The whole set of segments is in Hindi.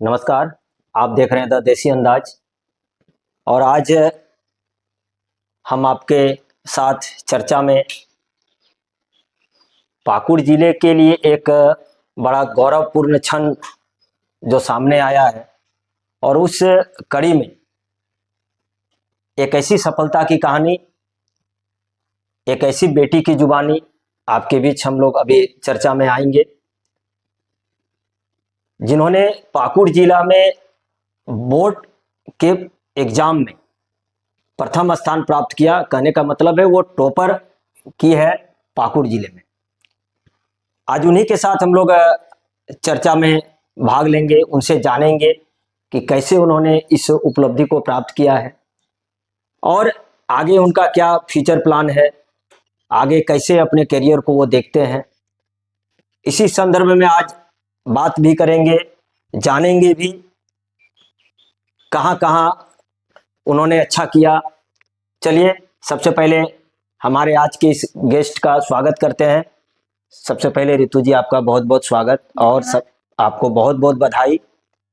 नमस्कार। आप देख रहे हैं द देसी अंदाज और आज हम आपके साथ चर्चा में पाकुड़ जिले के लिए एक बड़ा गौरवपूर्ण क्षण जो सामने आया है और उस कड़ी में एक ऐसी सफलता की कहानी, एक ऐसी बेटी की जुबानी आपके बीच हम लोग अभी चर्चा में आएंगे जिन्होंने पाकुड़ जिला में बोर्ड के एग्जाम में प्रथम स्थान प्राप्त किया। कहने का मतलब है वो टॉपर की है पाकुड़ जिले में। आज उन्हीं के साथ हम लोग चर्चा में भाग लेंगे, उनसे जानेंगे कि कैसे उन्होंने इस उपलब्धि को प्राप्त किया है और आगे उनका क्या फ्यूचर प्लान है, आगे कैसे अपने करियर को वो देखते हैं। इसी संदर्भ में आज बात भी करेंगे, जानेंगे भी कहाँ कहाँ उन्होंने अच्छा किया। चलिए सबसे पहले हमारे आज के इस गेस्ट का स्वागत करते हैं। सबसे पहले रितु जी आपका बहुत बहुत स्वागत और सब आपको बहुत बहुत बधाई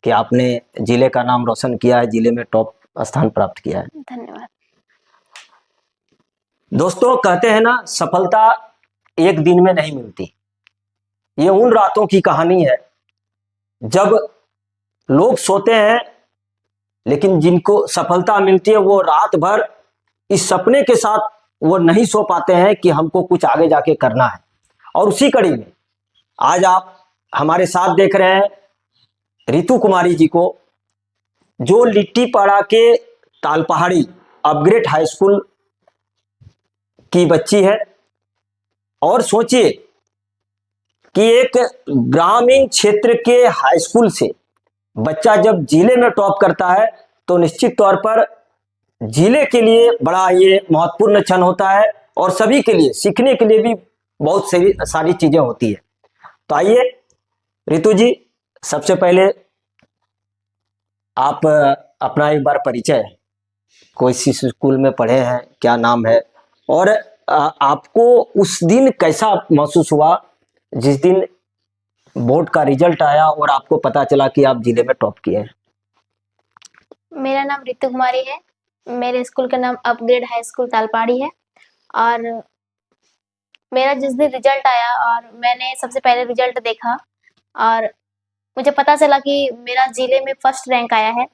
कि आपने जिले का नाम रोशन किया है, जिले में टॉप स्थान प्राप्त किया है। धन्यवाद। दोस्तों कहते हैं ना, सफलता एक दिन में नहीं मिलती। ये उन रातों की कहानी है जब लोग सोते हैं लेकिन जिनको सफलता मिलती है वो रात भर इस सपने के साथ वो नहीं सो पाते हैं कि हमको कुछ आगे जाके करना है। और उसी कड़ी में आज आप हमारे साथ देख रहे हैं रितु कुमारी जी को, जो लिट्टीपाड़ा के तालपहाड़ी अपग्रेड हाई स्कूल की बच्ची है। और सोचिए कि एक ग्रामीण क्षेत्र के हाई स्कूल से बच्चा जब जिले में टॉप करता है तो निश्चित तौर पर जिले के लिए बड़ा ये महत्वपूर्ण क्षण होता है और सभी के लिए सीखने के लिए भी बहुत सारी चीजें होती है। तो आइए रितु जी, सबसे पहले आप अपना एक बार परिचय, कोई सी स्कूल में पढ़े हैं, क्या नाम है और आपको उस दिन कैसा महसूस हुआ जिस दिन बोर्ड का रिजल्ट आया और आपको पता चला कि आप जिले में टॉप किए हैं। मेरा नाम रितु कुमारी है। मेरे स्कूल का नाम अपग्रेड हाई स्कूल तालपाड़ी है और मेरा जिस दिन रिजल्ट आया और मैंने सबसे पहले रिजल्ट देखा और मुझे पता चला कि मेरा जिले में फर्स्ट रैंक आया है,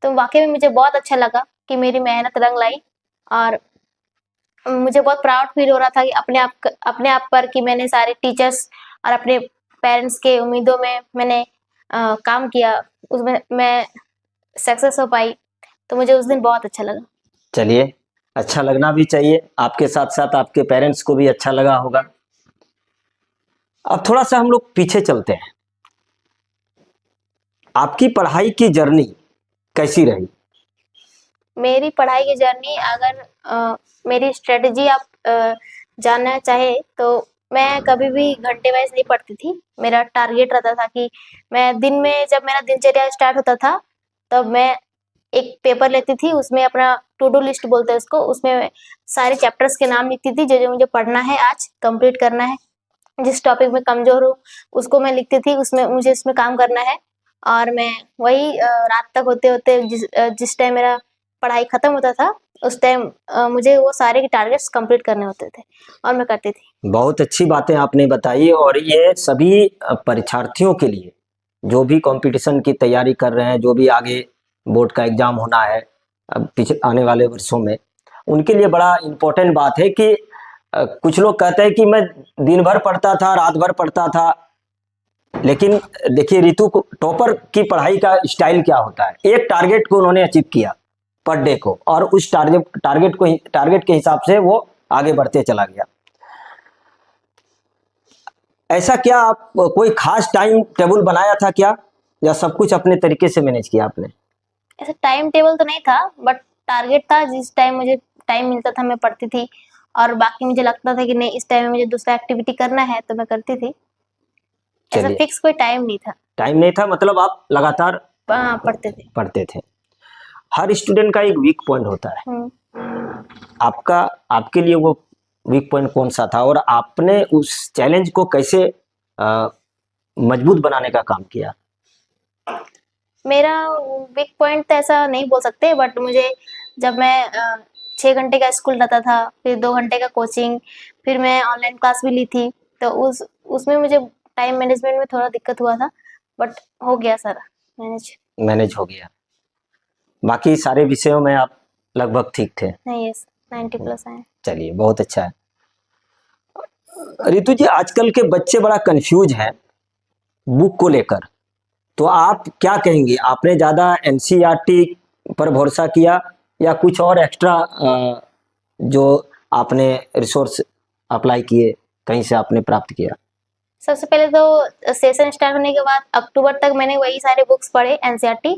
तो वाकई में मुझे बहुत अच्छा लगा कि मेरी मेहनत रंग लाई और मुझे बहुत प्राउड फील हो रहा था कि अपने आप पर कि मैंने सारे टीचर्स और अपने पेरेंट्स के उम्मीदों में मैंने काम किया, उसमें मैं सक्सेस हो पाई, तो मुझे उस दिन बहुत अच्छा लगा। चलिए, अच्छा लगना भी चाहिए, आपके साथ साथ आपके पेरेंट्स को भी अच्छा लगा होगा। अब थोड़ा सा हम लोग पीछे चलते हैं। आपकी पढ़ाई की जर्नी कैसी रही? मेरी पढ़ाई की जर्नी, अगर मेरी स्ट्रेटजी आप जानना चाहे तो मैं कभी भी घंटे वाइज नहीं पढ़ती थी। मेरा टारगेट रहता था कि मैं दिन में, जब मेरा दिनचर्या स्टार्ट होता था तब मैं एक पेपर लेती थी, उसमें अपना टू डू लिस्ट बोलते हैं उसको, उसमें सारे चैप्टर्स के नाम लिखती थी जो जो मुझे पढ़ना है, आज कंप्लीट करना है। जिस टॉपिक में कमजोर हूँ उसको मैं लिखती थी, उसमें मुझे इसमें काम करना है और मैं वही रात तक होते होते जिस टाइम मेरा पढ़ाई खत्म होता था उस टाइम मुझे वो सारे के टारगेट्स कंप्लीट करने होते थे और मैं करती थी। बहुत अच्छी बातें आपने बताई और ये सभी परीक्षार्थियों के लिए जो भी कंपटीशन की तैयारी कर रहे हैं, जो भी आगे बोर्ड का एग्जाम होना है अब पीछे आने वाले वर्षों में, उनके लिए बड़ा इम्पोर्टेंट बात है कि कुछ लोग कहते हैं कि मैं दिन भर पढ़ता था, रात भर पढ़ता था, लेकिन देखिए रितु को टॉपर की पढ़ाई का स्टाइल क्या होता है। एक टारगेट को उन्होंने अचीव किया पर डे को और उस टारगेट के हिसाब से वो आगे बढ़ते चला गया। ऐसा क्या आप कोई खास टाइम टेबल बनाया था क्या, या सब कुछ अपने तरीके से मैनेज किया आपने? ऐसा टाइम टेबल तो नहीं था, बट टारगेट था। जिस टाइम मुझे टाइम मिलता था मैं पढ़ती थी और बाकी मुझे लगता था कि नहीं इस टाइम में मुझे दूसरा एक्टिविटी करना है तो मैं करती थी। ऐसा फिक्स कोई टाइम नहीं था। टाइम नहीं था, मतलब आप लगातार पढ़ते थे। हर स्टूडेंट का एक वीक पॉइंट होता है। आपके लिए वो वीक पॉइंट कौन सा था और आपने उस चैलेंज को कैसे मजबूत बनाने का काम किया? मेरा वीक पॉइंट तो ऐसा नहीं बोल सकते, बट मुझे जब मैं 6 घंटे का स्कूल रहता था, फिर 2 घंटे का कोचिंग, फिर मैं ऑनलाइन क्लास भी ली थी, तो उसमें मुझे टाइम मैनेजमेंट में थोड़ा दिक्कत हुआ था, बट हो गया सारा मैनेज। मैनेज हो गया। बाकी सारे विषयों में आप लगभग ठीक थे। नहीं, यस, 90+ आए। चलिए, बहुत अच्छा है। रितु जी, आजकल के बच्चे बड़ा कंफ्यूज हैं बुक को लेकर, तो आप क्या कहेंगे? आपने ज़्यादा एनसीईआरटी पर भरोसा किया या कुछ और एक्स्ट्रा जो आपने रिसोर्स अप्लाई किए, कहीं से आपने प्राप्त किया? सबसे पहले तो सेशन स्टार्ट होने के बाद अक्टूबर तक मैंने वही सारे बुक्स पढ़े एनसीईआरटी,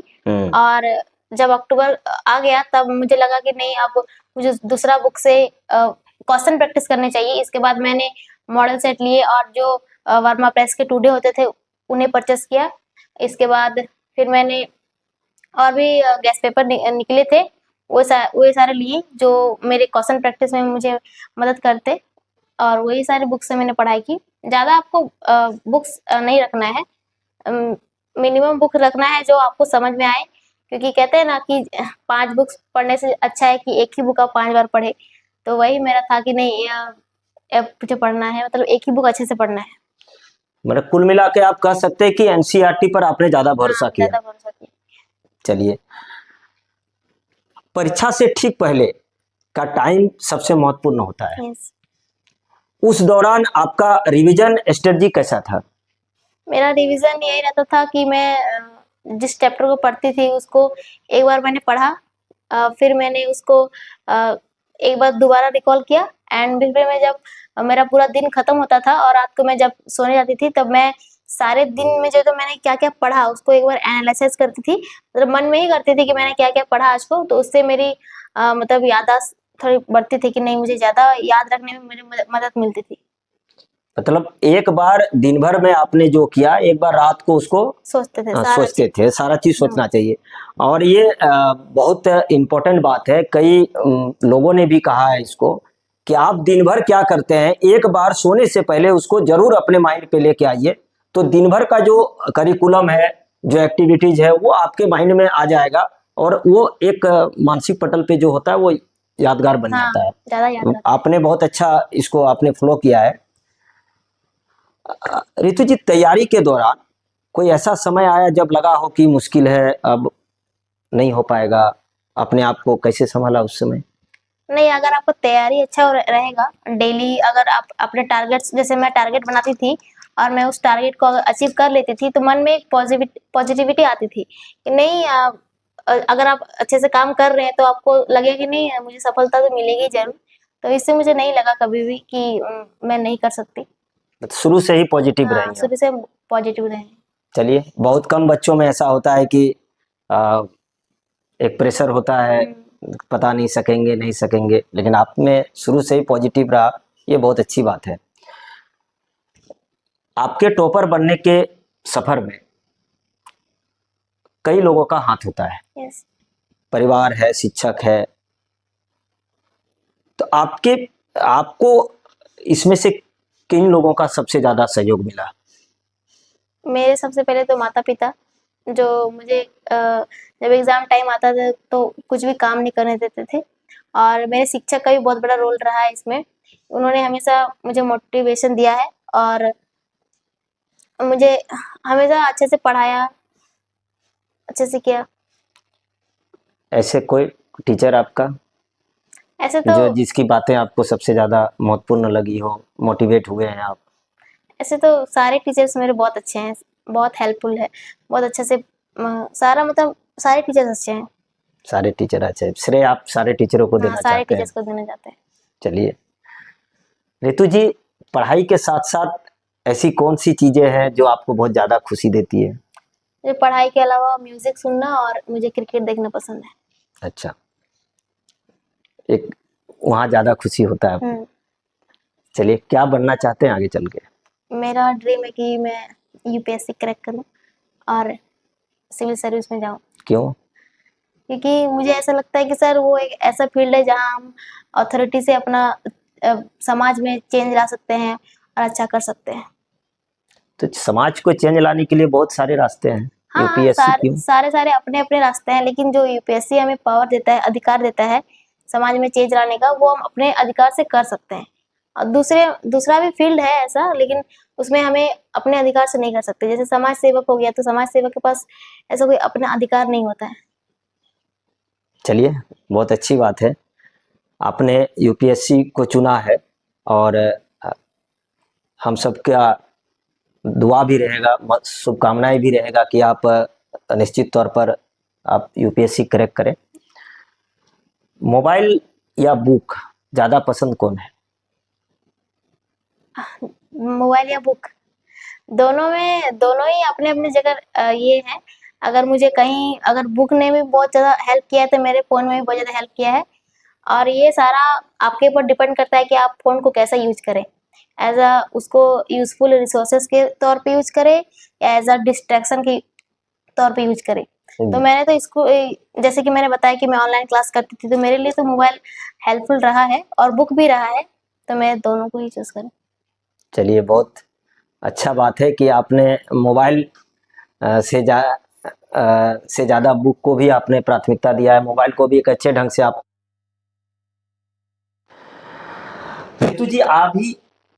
और जब अक्टूबर आ गया तब मुझे लगा कि नहीं, अब मुझे दूसरा बुक से क्वेश्चन प्रैक्टिस करने चाहिए। इसके बाद मैंने मॉडल सेट लिए और जो वर्मा प्रेस के टुडे होते थे उन्हें परचेस किया। इसके बाद फिर मैंने और भी गेस्ट पेपर निकले थे, वो सारे लिए जो मेरे क्वेश्चन प्रैक्टिस में मुझे मदद करते, और वही सारी बुक से मैंने पढ़ाई की। ज़्यादा आपको बुक्स नहीं रखना है, मिनिमम बुक रखना है जो आपको समझ में आए, क्योंकि कहते हैं ना कि 5 बुक्स पढ़ने से अच्छा है कि एक ही बुक आप 5 बार पढ़े। तो वही मेरा था कि नहीं, अब मुझे पढ़ना है, मतलब एक ही बुक अच्छे से पढ़ना है। मतलब कुल मिला के आप कह सकते हैं कि एनसीईआरटी पर आपने ज़्यादा भरोसा हाँ, किया। ज़्यादा भरोसा किया। चलिए, परीक्षा से ठीक पहले का टाइम सबसे महत्वपूर्ण होता है। यस। उस दौरान आपका रिवीजन स्ट्रेटजी कैसा था? मेरा रिवीजन यही रहता था कि मैं जिस चैप्टर को पढ़ती थी उसको एक बार मैंने पढ़ा, फिर मैंने उसको एक बार दोबारा रिकॉल किया, एंड फिर मैं जब मेरा पूरा दिन खत्म होता था और रात को मैं जब सोने जाती थी, तब मैं सारे दिन में जो तो मैंने क्या क्या पढ़ा उसको एक बार एनालिसिस करती थी, मतलब मन में ही करती थी कि मैंने क्या क्या पढ़ा आज को। तो उससे मेरी मतलब याददाश्त थोड़ी बढ़ती थी कि नहीं, मुझे ज्यादा याद रखने में मेरी मदद मिलती थी। मतलब एक बार दिन भर में आपने जो किया, एक बार रात को उसको सोचते थे सोचते थे, सारा चीज सोचना चाहिए। और ये बहुत इम्पोर्टेंट बात है। कई लोगों ने भी कहा है इसको कि आप दिन भर क्या करते हैं, एक बार सोने से पहले उसको जरूर अपने माइंड पे लेके आइए, तो दिन भर का जो करिकुलम है, जो एक्टिविटीज है, वो आपके माइंड में आ जाएगा और वो एक मानसिक पटल पे जो होता है वो यादगार बन हाँ, जाता है। ज्यादा याद रहता है। आपने बहुत अच्छा इसको आपने फॉलो किया है। रितु जी, तैयारी के दौरान कोई ऐसा समय आया जब लगा हो कि मुश्किल है, अब नहीं हो पाएगा? अपने आप को कैसे संभाला उस समय? नहीं, अगर आपका तैयारी अच्छा रहेगा, डेली अगर आप अपने टारगेट्स, जैसे मैं टारगेट बनाती थी और मैं उस टारगेट को अगर अचीव कर लेती थी, तो मन में एक पॉजिटिविटी आती थी कि नहीं, अगर आप अच्छे से काम कर रहे हैं तो आपको लगेगा कि नहीं, मुझे सफलता तो मिलेगी जरूर। तो इससे मुझे नहीं लगा कभी भी कि मैं नहीं कर सकती। शुरू से ही पॉजिटिव हाँ, रही हैं। शुरू से पॉजिटिव रहे। चलिए, बहुत कम बच्चों में ऐसा होता है कि आ, एक प्रेशर होता है, पता नहीं सकेंगे नहीं सकेंगे, लेकिन आप में शुरू से ही पॉजिटिव रहा, ये बहुत अच्छी बात है। आपके टॉपर बनने के सफर में कई लोगों का हाथ होता है, यस। परिवार है, शिक्षक है, तो आपको इसमें से किन लोगों का सबसे ज्यादा सहयोग मिला? मेरे सबसे पहले तो माता पिता, जो मुझे जब एग्जाम टाइम आता था तो कुछ भी काम नहीं करने देते थे, और मेरे शिक्षक का भी बहुत बड़ा रोल रहा है इसमें। उन्होंने हमेशा मुझे मोटिवेशन दिया है और मुझे हमेशा अच्छे से पढ़ाया, अच्छे से किया। ऐसे कोई टीचर आपका ऐसे तो जो जिसकी बातें आपको सबसे ज्यादा महत्वपूर्ण लगी हो, मोटिवेट हुए हैं आप? ऐसे तो सारे टीचर्स मेरे बहुत अच्छे हैं, बहुत हेल्पफुल है, बहुत अच्छे से सारा, मतलब सारे टीचर्स अच्छे हैं। सारे टीचर अच्छे हैं, श्रेय आप सारे टीचरों को हाँ, देना सारे चाहते हैं? टीचर्स को देना चाहते हैं। चलिए, रितु जी, पढ़ाई के साथ साथ ऐसी कौन सी चीजें हैं जो आपको बहुत ज्यादा खुशी देती है? मुझे पढ़ाई के अलावा म्यूजिक सुनना और मुझे क्रिकेट देखना पसंद है। अच्छा, एक वहाँ ज्यादा खुशी होता है। चलिए, क्या बनना चाहते हैं आगे चल के? मेरा ड्रीम है कि मैं यूपीएससी क्रैक करूं और सिविल सर्विस में जाऊं, क्यों? क्योंकि मुझे ऐसा लगता है कि सर वो एक ऐसा फील्ड है जहां हम अथॉरिटी से अपना समाज में चेंज ला सकते हैं और अच्छा कर सकते हैं। तो समाज को चेंज लाने के लिए बहुत सारे रास्ते हैं। हाँ, यूपीएससी क्यों? सारे अपने अपने रास्ते हैं, लेकिन जो यूपीएससी हमें पावर देता है, अधिकार देता है समाज में चेंज लाने का, वो हम अपने अधिकार से कर सकते हैं। और दूसरा भी फील्ड है ऐसा, लेकिन उसमें हमें अपने अधिकार से नहीं कर सकते। जैसे समाज सेवक हो गया, तो समाज सेवक के पास ऐसा कोई अपना अधिकार नहीं होता है। चलिए, बहुत अच्छी बात है, आपने यूपीएससी को चुना है, और हम सबका दुआ भी रहेगा, शुभकामनाएं भी रहेगा कि आप निश्चित तौर पर आप यूपीएससी क्रैक करें। मोबाइल या बुक ज़्यादा पसंद कौन है? मोबाइल या बुक, दोनों ही अपने अपने जगह ये है। अगर मुझे कहीं अगर बुक ने भी बहुत ज़्यादा हेल्प किया है, तो मेरे फ़ोन में भी बहुत ज़्यादा हेल्प किया है। और ये सारा आपके ऊपर डिपेंड करता है कि आप फ़ोन को कैसा यूज करें। एज अ उसको यूजफुल रिसोर्सेज के तौर पे यूज करें, या एज अ डिस्ट्रैक्शन के तौर पे यूज करें। तो मैंने तो इसको जैसे कि मैंने बताया कि मैं ऑनलाइन क्लास करती थी, तो मेरे लिए तो मोबाइल हेल्पफुल रहा है और बुक भी रहा है, तो मैं दोनों को ही चूज करूँ। चलिए, बहुत अच्छा बात है कि आपने मोबाइल से ज़्यादा बुक को भी आपने प्राथमिकता दिया है, मोबाइल को भी एक अच्छे ढंग से आप। रितु जी,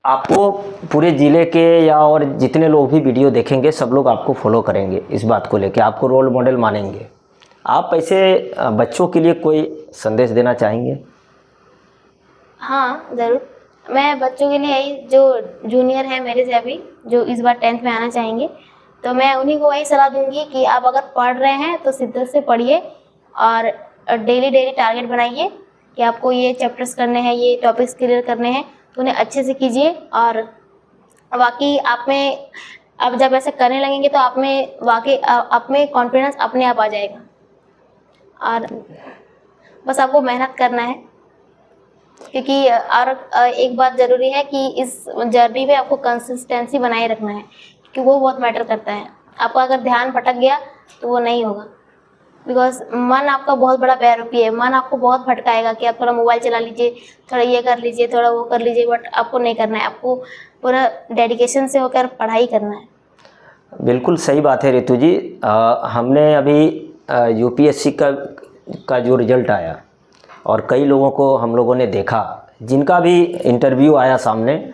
आपको पूरे ज़िले के या और जितने लोग भी वीडियो देखेंगे, सब लोग आपको फॉलो करेंगे, इस बात को लेके आपको रोल मॉडल मानेंगे। आप ऐसे बच्चों के लिए कोई संदेश देना चाहेंगे? हाँ, ज़रूर। मैं बच्चों के लिए यही, जो जूनियर है मेरे से अभी, जो इस बार 10th में आना चाहेंगे, तो मैं उन्हीं को वही सलाह दूँगी कि आप अगर पढ़ रहे हैं तो शिद्दत से पढ़िए, और डेली टारगेट बनाइए कि आपको ये चैप्टर्स करने हैं, ये टॉपिक्स क्लियर करने हैं, तो उन्हें अच्छे से कीजिए। और वाक़ई आप में, अब जब ऐसा करने लगेंगे तो आप में वाक़ई आप में कॉन्फिडेंस अपने आप आ जाएगा। और बस आपको मेहनत करना है, क्योंकि और एक बात ज़रूरी है कि इस जर्नी में आपको कंसिस्टेंसी बनाए रखना है, क्योंकि वो बहुत मैटर करता है। आपका अगर ध्यान भटक गया तो वो नहीं होगा, बिकॉज मन आपका बहुत बड़ा बैरूपी है। मन आपको बहुत भटकाएगा कि आप थोड़ा मोबाइल चला लीजिए, थोड़ा ये कर लीजिए, थोड़ा वो कर लीजिए, बट आपको नहीं करना है। आपको पूरा डेडिकेशन से होकर पढ़ाई करना है। बिल्कुल सही बात है रितु जी। हमने अभी यूपीएससी का जो रिजल्ट आया, और कई लोगों को हम लोगों ने देखा जिनका भी इंटरव्यू आया सामने,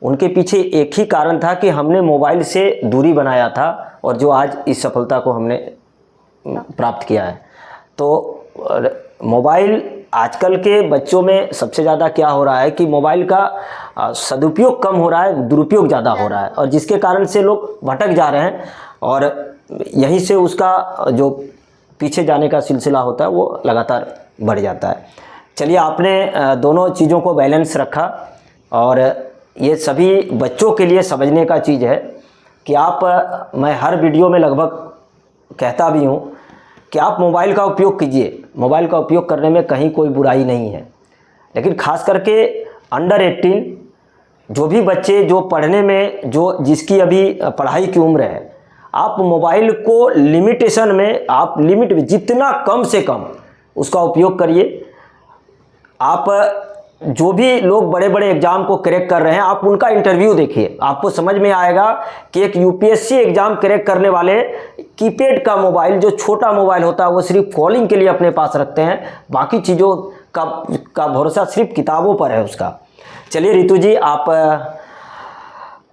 उनके पीछे एक ही कारण था कि हमने मोबाइल से दूरी बनाया था, और जो आज इस सफलता को हमने प्राप्त किया है। तो मोबाइल आजकल के बच्चों में सबसे ज़्यादा क्या हो रहा है कि मोबाइल का सदुपयोग कम हो रहा है, दुरुपयोग ज़्यादा हो रहा है, और जिसके कारण से लोग भटक जा रहे हैं, और यहीं से उसका जो पीछे जाने का सिलसिला होता है वो लगातार बढ़ जाता है। चलिए, आपने दोनों चीज़ों को बैलेंस रखा, और ये सभी बच्चों के लिए समझने का चीज़ है कि मैं हर वीडियो में लगभग कहता भी हूँ कि आप मोबाइल का उपयोग कीजिए, मोबाइल का उपयोग करने में कहीं कोई बुराई नहीं है, लेकिन ख़ास करके अंडर 18 जो भी बच्चे जो पढ़ने में जिसकी अभी पढ़ाई की उम्र है, आप मोबाइल को लिमिटेशन में, आप लिमिट में जितना कम से कम उसका उपयोग करिए। आप जो भी लोग बड़े बड़े एग्ज़ाम को क्रैक कर रहे हैं, आप उनका इंटरव्यू देखिए, आपको समझ में आएगा कि एक यूपीएससी एग्ज़ाम क्रैक करने वाले कीपैड का मोबाइल, जो छोटा मोबाइल होता है, वो सिर्फ कॉलिंग के लिए अपने पास रखते हैं, बाकी चीज़ों का भरोसा सिर्फ किताबों पर है उसका। चलिए रितु जी,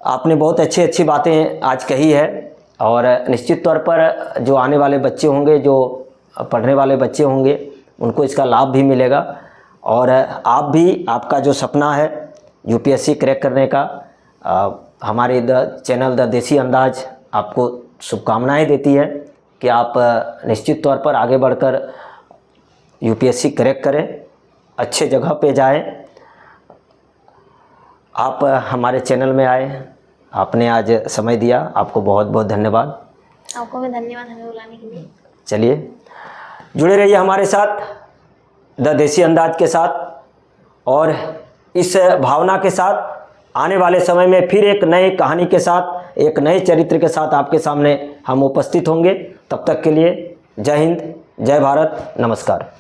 आपने बहुत अच्छी बातें आज कही है, और निश्चित तौर पर जो आने वाले बच्चे होंगे, जो पढ़ने वाले बच्चे होंगे, उनको इसका लाभ भी मिलेगा। और आप भी, आपका जो सपना है यूपीएससी क्रैक करने का, हमारे चैनल द देसी अंदाज आपको शुभकामनाएं देती है कि आप निश्चित तौर पर आगे बढ़कर यूपीएससी क्रैक करें, अच्छे जगह पे जाएं। आप हमारे चैनल में आए, आपने आज समय दिया, आपको बहुत बहुत धन्यवाद। आपको भी धन्यवाद हमें बुलाने के लिए। चलिए, जुड़े रहिए हमारे साथ द देसी अंदाज के साथ, और इस भावना के साथ आने वाले समय में फिर एक नई कहानी के साथ, एक नए चरित्र के साथ आपके सामने हम उपस्थित होंगे। तब तक के लिए जय हिंद, जय भारत, नमस्कार।